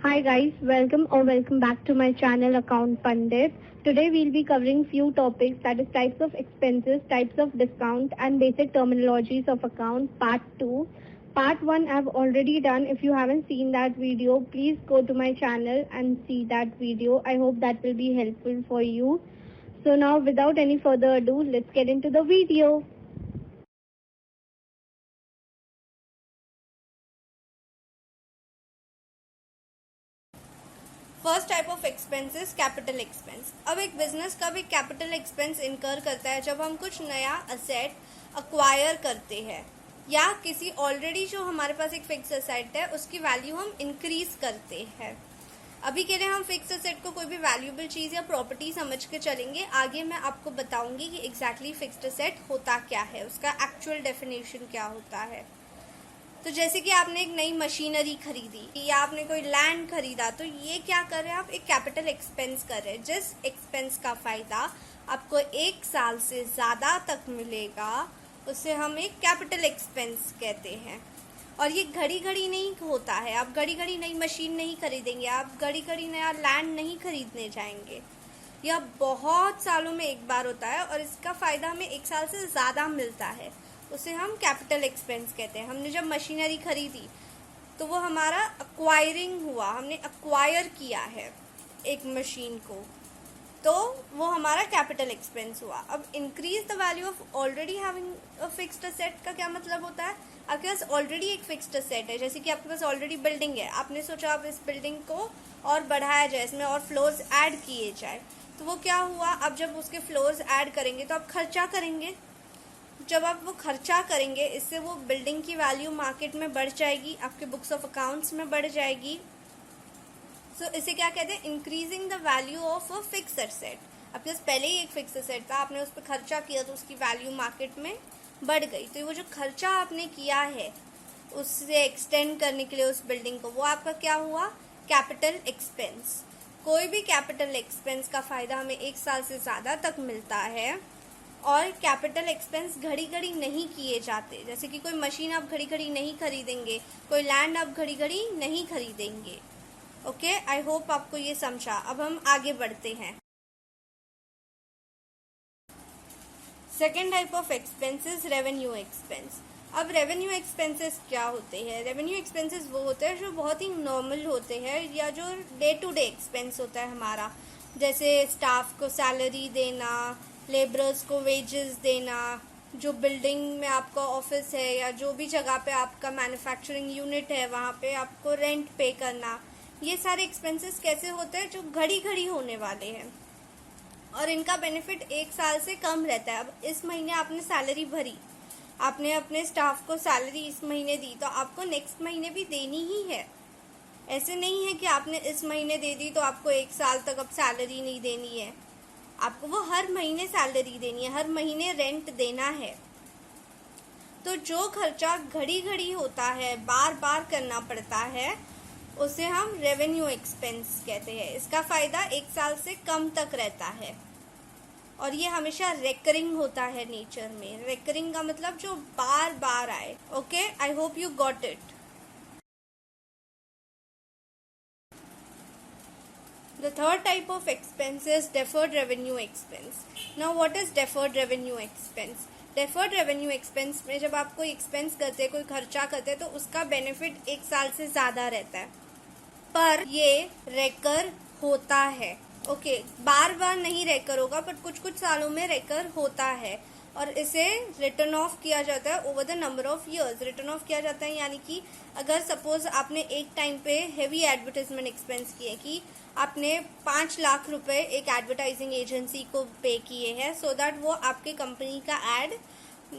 Hi guys, welcome back to my channel Account Pandit. Today we'll be covering few topics, that is types of expenses, types of discount and basic terminologies of account part 2. Part 1 I've already done. If you haven't seen that video, please go to my channel and see that video. I hope that will be helpful for you. So now without any further ado, let's get into the video. First type of expenses capital expense. अब एक business कब एक capital expense इनकर करता है जब हम कुछ नया असेट अक्वायर करते हैं या किसी ऑलरेडी जो हमारे पास एक फिक्स असेट है उसकी वैल्यू हम इंक्रीज करते हैं। अभी के लिए हम फिक्स असेट को कोई भी वैल्यूएबल चीज या प्रॉपर्टी समझ के चलेंगे। आगे मैं आपको बताऊंगी कि एग्जैक्टली फिक्स्ड असेट होता क्या है, उसका एक्चुअल डेफिनेशन क्या होता है। तो जैसे कि आपने एक नई मशीनरी खरीदी या आपने कोई लैंड खरीदा, तो ये क्या कर रहे हैं आप, एक कैपिटल एक्सपेंस कर रहे हैं। जिस एक्सपेंस का फायदा आपको 1 साल से ज्यादा तक मिलेगा उसे हम एक कैपिटल एक्सपेंस कहते हैं। और ये घड़ी घड़ी नहीं होता है। आप घड़ी घड़ी नई मशीन नहीं खरीदेंगे, आप घड़ी घड़ी नया लैंड नहीं खरीदने जाएंगे। यह बहुत सालों में एक बार होता है और इसका फायदा हमें 1 साल से ज्यादा मिलता है, उसे हम कैपिटल एक्सपेंस कहते हैं। हमने जब मशीनरी खरीदी तो वो हमारा अक्वायरिंग हुआ, हमने अक्वायर किया है एक मशीन को, तो वो हमारा कैपिटल एक्सपेंस हुआ। अब increase the value of already having a fixed asset का क्या मतलब होता है, आपके पास ऑलरेडी एक फिक्स्ड असेट है, जैसे कि आपके पास ऑलरेडी बिल्डिंग है, आपने सोचा आप इस बिल्डिंग को और बढ़ाया जाए, इसमें और फ्लोर्स ऐड किए जाए, तो वो क्या हुआ, अब जब उसके फ्लोर्स ऐड करेंगे तो आप खर्चा करेंगे। जब आप वो खर्चा करेंगे इससे वो बिल्डिंग की वैल्यू मार्केट में बढ़ जाएगी, आपके बुक्स ऑफ अकाउंट्स में बढ़ जाएगी। सो इसे क्या कहते हैं, increasing the value of a fixed asset. आपके पास पहले ही एक फिक्स्ड असेट था, आपने उस पर खर्चा किया तो उसकी वैल्यू मार्केट में बढ़ गई। तो वो जो खर्चा आपने किया है उससे एक्सटेंड करने के लिए उस बिल्डिंग को, वो आपका क्या हुआ, कैपिटल एक्सपेंस। कोई भी कैपिटल एक्सपेंस का फायदा हमें 1 साल से ज्यादा तक मिलता है और कैपिटल एक्सपेंस घड़ी घड़ी नहीं किए जाते। जैसे कि कोई मशीन आप घड़ी घड़ी नहीं खरीदेंगे, कोई लैंड आप घड़ी घड़ी नहीं खरीदेंगे। ओके, आई होप आपको ये समझा। अब हम आगे बढ़ते हैं। Second type of expenses revenue expense. अब रेवेन्यू एक्सपेंसेस क्या होते हैं, रेवेन्यू एक्सपेंसेस वो होते हैं जो बहुत ही नॉर्मल होते हैं या जो डे टू डे एक्सपेंस होता है हमारा, जैसे स्टाफ को सैलरी देना, लेबरर्स को वेजेस देना, जो बिल्डिंग में आपका ऑफिस है या जो भी जगह पे आपका मैन्युफैक्चरिंग यूनिट है वहाँ पे आपको रेंट पे करना। ये सारे एक्सपेंसेस कैसे होते हैं, जो घड़ी घड़ी होने वाले हैं और इनका बेनिफिट 1 साल से कम रहता है। अब इस महीने आपने सैलरी भरी, आपने अपने स्टाफ को सैलरी इस महीने दी, तो आपको नेक्स्ट महीने भी देनी ही है। ऐसे नहीं है कि आपने इस महीने दे दी तो आपको 1 साल तक अब सैलरी नहीं देनी है, आपको वो हर महीने सैलरी देनी है, हर महीने रेंट देना है। तो जो खर्चा घड़ी घड़ी होता है, बार बार करना पड़ता है, उसे हम रेवेन्यू एक्सपेंस कहते हैं। इसका फायदा 1 साल से कम तक रहता है और ये हमेशा रेकरिंग होता है नेचर में। रेकरिंग का मतलब जो बार बार आए। Okay, I hope you got it. The third type of expense is deferred revenue expense. Now what is deferred revenue expense? Deferred revenue expense में जब आप कोई एक्सपेंस करते हैं, कोई खर्चा करते हैं, तो उसका बेनिफिट 1 साल से ज्यादा रहता है, पर ये रेकर होता है। ओके, बार बार नहीं रेकर होगा, पर कुछ कुछ सालों में रेकर होता है और इसे रिटर्न ऑफ किया जाता है over the number of years. Return of किया जाता है यानी कि अगर सपोज आपने एक टाइम पे हेवी एडवर्टाइजमेंट एक्सपेंस किए, कि आपने 5 लाख रुपए एक एडवर्टाइजिंग एजेंसी को पे किए हैं सो दैट वो आपके कंपनी का एड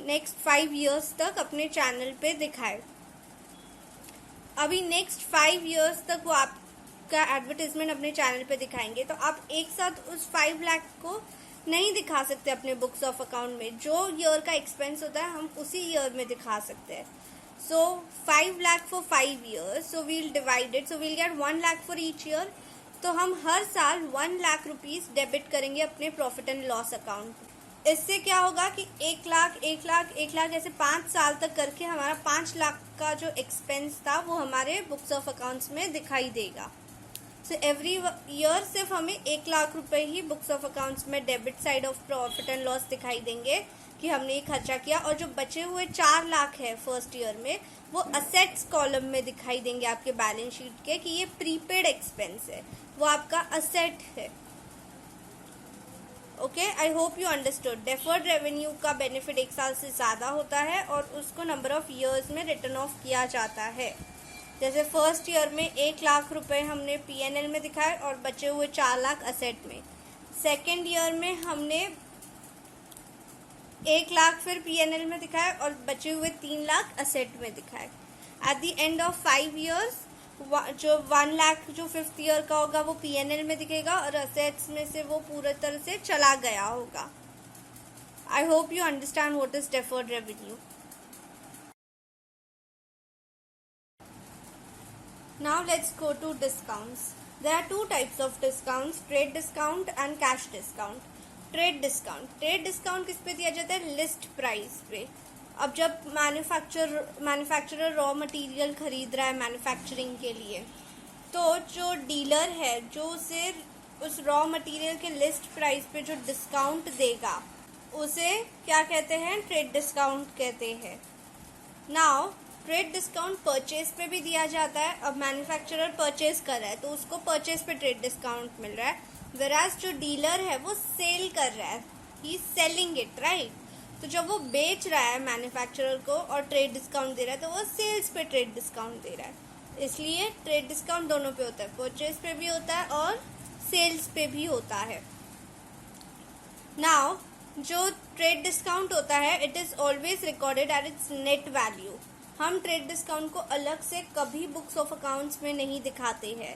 नेक्स्ट 5 ईयर्स तक अपने चैनल पे दिखाए। अभी नेक्स्ट 5 ईयर्स तक वो आपका एडवर्टाइजमेंट अपने चैनल पे दिखाएंगे, तो आप एक साथ उस 5 लाख को नहीं दिखा सकते अपने बुक्स ऑफ अकाउंट में। जो ईयर का एक्सपेंस होता है हम उसी ईयर में दिखा सकते हैं। So 5 lakh for 5 years, so we'll divide it, so we'll get 1 lakh for each year. तो हम हर साल 1 लाख रुपीज डेबिट करेंगे अपने प्रॉफिट एंड लॉस अकाउंट। इससे क्या होगा कि 1 लाख 1 लाख 1 लाख ऐसे 5 साल तक करके हमारा 5 लाख का जो एक्सपेंस था वो हमारे बुक्स ऑफ अकाउंट्स में दिखाई देगा। सो एवरी ईयर सिर्फ हमें 1 लाख रुपए ही बुक्स ऑफ अकाउंट्स में debit side of profit and loss दिखाई देंगे कि हमने ये खर्चा किया, और जो बचे हुए 4 लाख है फर्स्ट ईयर में वो असेट्स कॉलम में दिखाई देंगे आपके बैलेंस शीट के कि ये प्रीपेड एक्सपेंस है, वो आपका असेट है। Okay, I hope you understood. Deferred revenue का बेनिफिट 1 साल से ज़्यादा होता है और उसको नंबर ऑफ ईयर्स में रिटर्न ऑफ किया जाता है। जैसे फर्स्ट ईयर में 1 लाख रुपए हमने PNL में दिखाए और बचे हुए 4 लाख असेट में। सेकेंड ईयर में हमने 1 लाख फिर PNL में दिखाए और बचे हुए 3 लाख असेट में दिखाए। At the end of 5 years जो 1 लाख जो 5th ईयर का होगा वो PNL में दिखेगा और असेट्स में से वो पूरी तरह से चला गया होगा। I hope you understand what is deferred revenue. Now let's go to discounts. There are 2 types of discounts, trade discount and cash discount. Trade discount किस पे दिया जाता है? लिस्ट प्राइस पे। अब जब मैन्युफैक्चरर रॉ मटेरियल खरीद रहा है मैन्युफैक्चरिंग के लिए, तो जो डीलर है जो उसे उस रॉ मटेरियल के लिस्ट प्राइस पे जो डिस्काउंट देगा उसे क्या कहते हैं? ट्रेड डिस्काउंट कहते हैं। नाउ ट्रेड डिस्काउंट परचेज पे भी दिया जाता है। अब मैन्युफैक्चरर परचेज कर रहा है तो उसको परचेज पे ट्रेड डिस्काउंट मिल रहा है, वेराज जो डीलर है वो सेल कर रहा है, he is selling it, right. तो जब वो बेच रहा है मैन्युफैक्चरर को और ट्रेड डिस्काउंट दे रहा है तो वो सेल्स पे ट्रेड डिस्काउंट दे रहा है। इसलिए ट्रेड डिस्काउंट दोनों पे होता है, परचेज पे भी होता है और सेल्स पे भी होता है। नाउ जो ट्रेड डिस्काउंट होता है it is always recorded at its net value. हम ट्रेड डिस्काउंट को अलग से कभी बुक्स ऑफ अकाउंट्स में नहीं दिखाते हैं।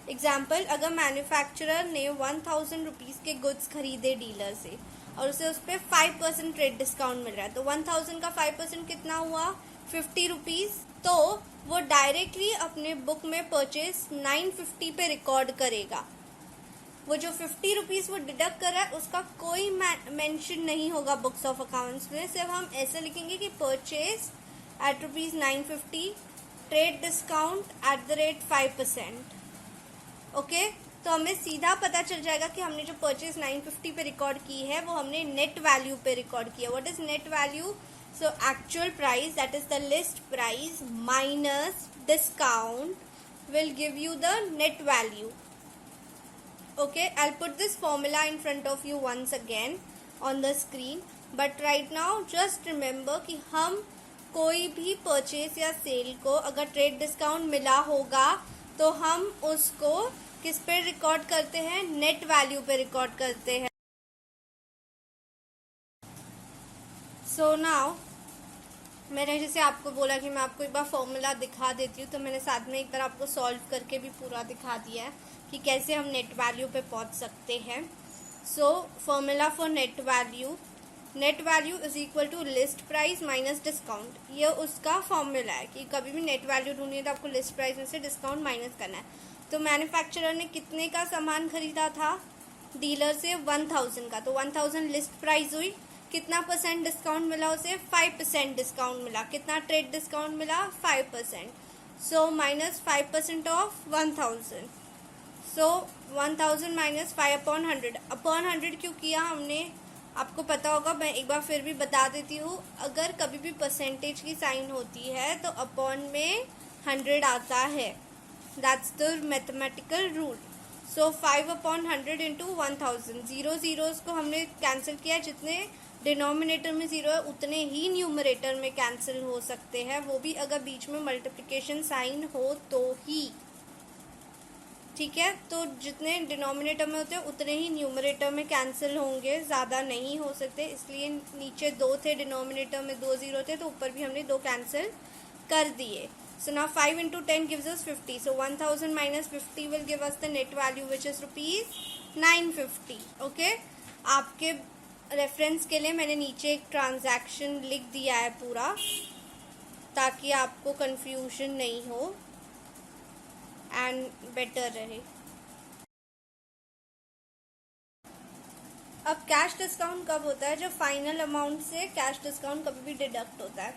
एग्जाम्पल, अगर मैन्युफैक्चरर ने 1000 रुपीज़ के गुड्स खरीदे डीलर से और उसे उस पर 5% ट्रेड डिस्काउंट मिल रहा है, तो 1000 का 5% कितना हुआ? 50 रुपीज़। तो वो डायरेक्टली अपने बुक में परचेज 950 पे रिकॉर्ड करेगा। वो जो 50 रुपीज़ वो डिडक्ट कर रहा है उसका कोई मेंशन नहीं होगा बुक्स ऑफ अकाउंट्स में। सिर्फ हम ऐसे लिखेंगे कि purchase at rupees 950, trade discount at the rate 5%. Okay, तो हमें सीधा पता चल जाएगा कि हमने जो परचेज 950 पे रिकॉर्ड की है वो हमने नेट वैल्यू पे रिकॉर्ड किया। What is net value? So actual price, that is the list price minus discount will give you the net value. Okay, I will put this formula in front of you once again on the screen, but right now just remember कि हम कोई भी purchase या cell को अगर trade discount मिला होगा तो हम उसको किस पे रिकॉर्ड करते हैं? नेट वैल्यू पे रिकॉर्ड करते हैं। सो नाउ मैंने जैसे आपको बोला कि मैं आपको एक बार फॉर्मूला दिखा देती हूँ, तो मैंने साथ में एक बार आपको सॉल्व करके भी पूरा दिखा दिया है कि कैसे हम नेट वैल्यू पे पहुँच सकते हैं। So formula for net value is equal to list price minus discount. ये उसका फॉर्मूला है कि कभी भी नेट वैल्यू ढूंढनी है तो आपको लिस्ट प्राइस में से डिस्काउंट माइनस करना है। तो मैन्युफैक्चरर ने कितने का सामान खरीदा था डीलर से? 1000 का। तो 1000 लिस्ट प्राइस हुई, कितना % डिस्काउंट मिला उसे? 5% डिस्काउंट मिला। कितना ट्रेड डिस्काउंट मिला? 5%। So minus 5% of 1000। So 1000 minus 5/100। Upon 100 क्यों किया हमने? आपको पता होगा, मैं एक बार फिर भी बता देती हूँ। अगर कभी भी परसेंटेज की साइन होती है तो अपॉन में 100 आता है, that's the mathematical rule. So 5/100 into 1000। Zeros को हमने कैंसिल किया, जितने डिनोमिनेटर में 0 है उतने ही न्यूमरेटर में कैंसिल हो सकते हैं, वो भी अगर बीच में मल्टीप्लिकेशन साइन हो तो ही। ठीक है, तो जितने डिनोमिनेटर में होते हैं उतने ही न्यूमरेटर में कैंसिल होंगे, ज़्यादा नहीं हो सकते। इसलिए नीचे 2 थे, डिनोमिनेटर में 2 0 थे, तो ऊपर भी हमने 2 कैंसिल कर दिए। So now 5 into 10 gives us 50. So 1000 minus 50 will give us the net value which is rupees 950. Okay? आपके रेफरेंस के लिए मैंने नीचे एक ट्रांजैक्शन लिख दिया है पूरा, ताकि आपको कंफ्यूजन नहीं हो एंड बेटर रहे। अब कैश डिस्काउंट कब होता है? जब फाइनल अमाउंट से कैश डिस्काउंट कभी भी डिडक्ट होता है।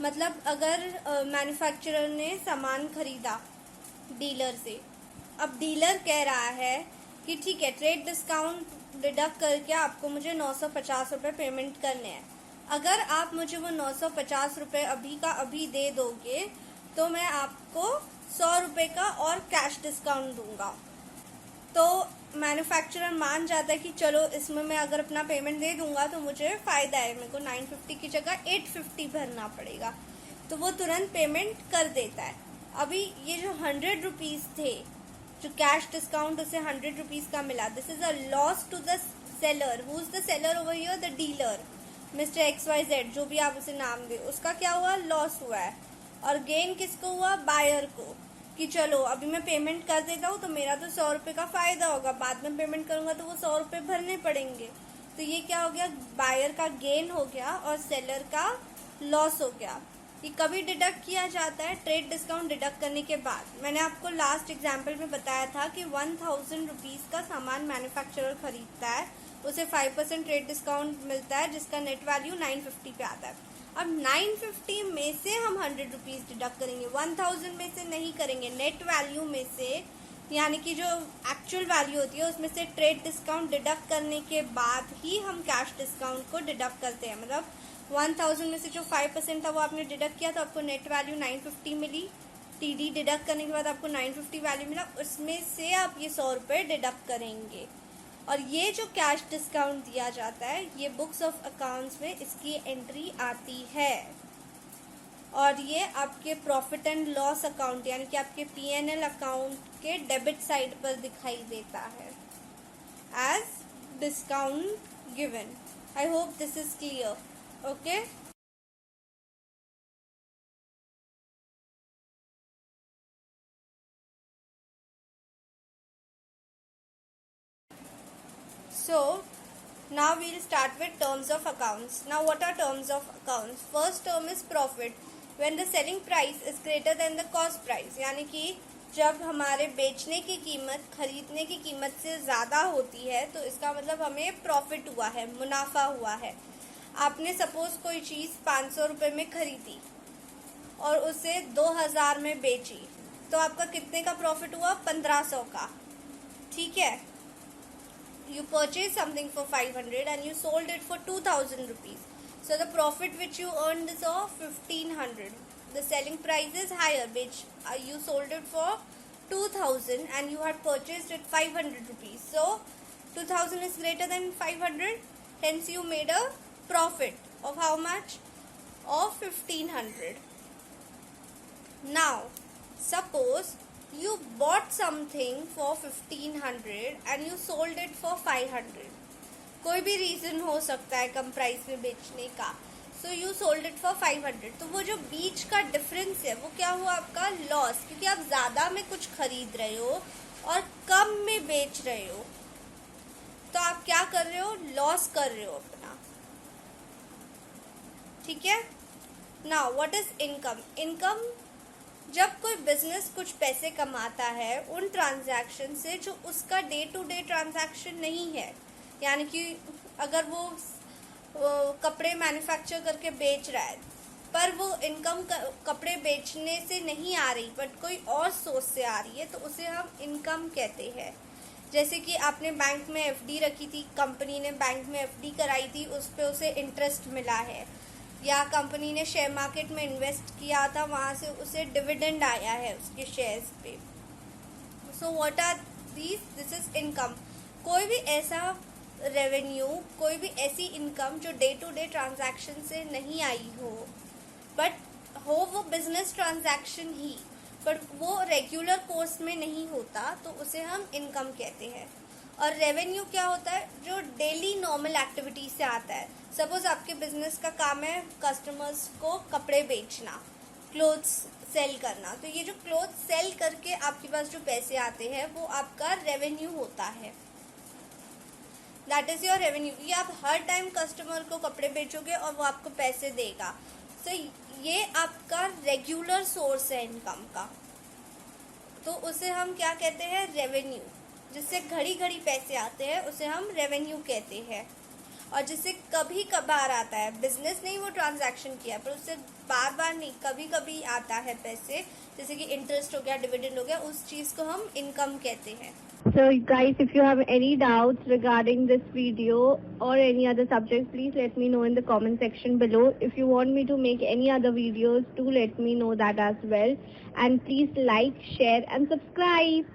मतलब अगर मैन्युफैक्चरर ने सामान खरीदा डीलर से अब डीलर कह रहा है कि ठीक है, ट्रेड डिस्काउंट डिडक्ट करके आपको मुझे 950 रुपये पेमेंट करने हैं। अगर आप मुझे वो 950 रुपये अभी का अभी दे दोगे तो मैं आपको 100 रुपये का और कैश डिस्काउंट दूंगा। तो मैन्युफैक्चरर मान जाता है कि चलो इसमें मैं अगर अपना पेमेंट दे दूंगा तो मुझे फ़ायदा है, मेरे को 950 की जगह 850 भरना पड़ेगा, तो वो तुरंत पेमेंट कर देता है। अभी ये जो 100 रुपीज़ थे, जो कैश डिस्काउंट उसे 100 रुपीज़ का मिला, this is a loss to the seller. Who is the seller over here? The dealer, mister XYZ, जो भी आप उसे नाम दे, उसका क्या हुआ? लॉस हुआ है। और गेन किसको हुआ? बायर को, कि चलो अभी मैं पेमेंट कर देता हूँ तो मेरा तो 100 रुपये का फायदा होगा, बाद में पेमेंट करूंगा तो वो 100 रुपये भरने पड़ेंगे। तो ये क्या हो गया? बायर का गेन हो गया और सेलर का लॉस हो गया। ये कभी डिडक्ट किया जाता है? ट्रेड डिस्काउंट डिडक्ट करने के बाद। मैंने आपको लास्ट एग्जाम्पल में बताया था कि 1000 रुपीज़ का सामान मैन्युफैक्चरर खरीदता है, उसे 5% ट्रेड डिस्काउंट मिलता है, जिसका नेट वैल्यू 950 पे आता है। अब 950 में से हम 100 रुपीज़ डिडक्ट करेंगे, 1000 में से नहीं करेंगे, नेट वैल्यू में से, यानी कि जो एक्चुअल वैल्यू होती है उसमें से ट्रेड डिस्काउंट डिडक्ट करने के बाद ही हम कैश डिस्काउंट को डिडक्ट करते हैं। मतलब 1000 में से जो 5% था वो आपने डिडक्ट किया तो आपको नेट वैल्यू 950 मिली, TD डिडक्ट करने के बाद आपको 950 वैल्यू मिला, उसमें से आप ये 100 रुपये डिडक्ट करेंगे। और ये जो कैश डिस्काउंट दिया जाता है, ये बुक्स ऑफ अकाउंट्स में इसकी एंट्री आती है और ये आपके प्रॉफिट एंड लॉस अकाउंट यानी कि आपके P&L अकाउंट के डेबिट साइड पर दिखाई देता है as discount given. I hope this is clear. Okay, so now we'll start with terms of accounts. Now what are terms of accounts? First term is profit, when the selling price is greater than the cost price, यानी कि जब हमारे बेचने की कीमत खरीदने की कीमत से ज़्यादा होती है तो इसका मतलब हमें प्रॉफिट हुआ है, मुनाफा हुआ है। आपने सपोज कोई चीज़ 500 रुपये में खरीदी और उसे 2000 में बेची तो आपका कितने का प्रॉफिट हुआ? 1500 का। ठीक है, you purchased something for 500 and you sold it for 2000 rupees, so the profit which you earned is of 1500. The selling price is higher, which you sold it for 2000 and you had purchased it 500 rupees, so 2000 is greater than 500, hence you made a profit of how much? Of 1500. Now suppose you bought something for 1500 and you sold it for 500. कोई भी reason हो सकता है कम price में बेचने का, so you sold it for 500। तो वो जो बीच का डिफरेंस है वो क्या हुआ? आपका लॉस, क्योंकि आप ज़्यादा में कुछ खरीद रहे हो और कम में बेच रहे हो, तो आप क्या कर रहे हो? लॉस कर रहे हो अपना। ठीक है। Now what is income? Income जब कोई बिजनेस कुछ पैसे कमाता है उन ट्रांजैक्शन से जो उसका डे टू डे ट्रांजैक्शन नहीं है, यानी कि अगर वो कपड़े मैन्युफैक्चर करके बेच रहा है पर वो इनकम कपड़े बेचने से नहीं आ रही बट कोई और सोर्स से आ रही है, तो उसे हम इनकम कहते हैं। जैसे कि आपने बैंक में FD रखी थी, कंपनी ने बैंक में FD कराई थी, उस पर उसे इंटरेस्ट मिला है, या कंपनी ने शेयर मार्केट में इन्वेस्ट किया था, वहाँ से उसे डिविडेंड आया है उसके शेयर्स पे। So what are these? This is income. कोई भी ऐसा रेवेन्यू, कोई भी ऐसी इनकम जो डे टू डे ट्रांजैक्शन से नहीं आई हो बट हो वो बिजनेस ट्रांजैक्शन ही, बट वो रेगुलर कोर्स में नहीं होता, तो उसे हम इनकम कहते हैं। और रेवेन्यू क्या होता है? जो डेली नॉर्मल एक्टिविटी से आता है। सपोज आपके बिजनेस का काम है कस्टमर्स को कपड़े बेचना, क्लोथ्स सेल करना, तो ये जो क्लोथ सेल करके आपके पास जो पैसे आते हैं वो आपका रेवेन्यू होता है, दैट इज योर रेवेन्यू। ये आप हर टाइम कस्टमर को कपड़े बेचोगे और वो आपको पैसे देगा, तो ये आपका रेगुलर सोर्स है इनकम का, तो उसे हम क्या कहते हैं? रेवेन्यू। जिससे घड़ी घड़ी पैसे आते हैं उसे हम रेवेन्यू कहते हैं। और जिससे कभी कभार आता है, बिजनेस नहीं वो ट्रांजैक्शन किया पर उससे बार बार नहीं, कभी कभी आता है पैसे, जैसे कि इंटरेस्ट हो गया, डिविडेंड हो गया, उस चीज़ को हम इनकम कहते हैं। So guys, if you have any doubts regarding this video or any other subject, please let me know in the comment section below. If you want me to make any other videos, do let me know that as well. And please like, share and subscribe.